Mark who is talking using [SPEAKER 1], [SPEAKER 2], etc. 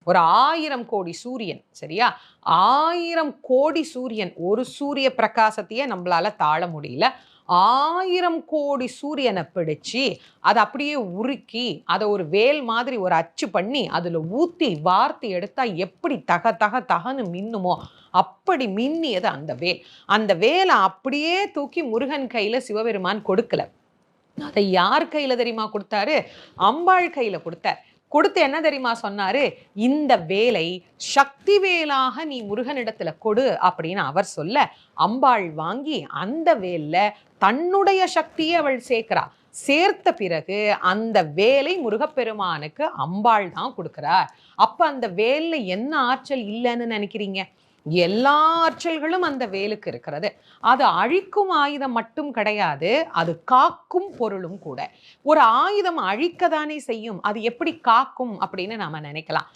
[SPEAKER 1] ஒரு 1000 கோடி சூரியன், சரியா? 1000 கோடி சூரியன், ஒரு சூரிய பிரகாசத்தையே நம்மளால தாழ முடியல. 1000 கோடி சூரியனை பிடிச்சு அதை அப்படியே உருக்கி அதை ஒரு வேல் மாதிரி ஒரு அச்சு பண்ணி அதுல ஊத்தி வார்த்து எடுத்தா எப்படி தக தக தகன்னு மின்னுமோ அப்படி மின்னியது அந்த வேல். அந்த வேலை அப்படியே தூக்கி முருகன் கையில சிவபெருமான் கொடுக்கல. அதை யார் கையில தெரியுமா கொடுத்தாரு? அம்பாள் கையில கொடுத்தார். கொடுத்து என்ன தெரியுமா சொன்னாரு? இந்த வேலை சக்தி வேலாக நீ முருகனிடத்துல கொடு அப்படின்னு அவர் சொல்ல, அம்பாள் வாங்கி அந்த வேல்ல தன்னுடைய சக்தியை அவள் சேர்க்கிறா. சேர்த்த பிறகு அந்த வேலை முருகப்பெருமானுக்கு அம்பாள் தான் கொடுக்கிறார். அப்ப அந்த வேல்ல என்ன ஆற்றல் இல்லைன்னு நினைக்கிறீங்க? எல்லா ஆற்றல்களும் அந்த வேலுக்கு இருக்கிறது. அது அழிக்கும் ஆயுதம் மட்டும் கிடையாது, அது காக்கும் பொருளும் கூட. ஒரு ஆயுதம் அழிக்கதானே செய்யும், அது எப்படி காக்கும் அப்படின்னு நாம நினைக்கலாம்.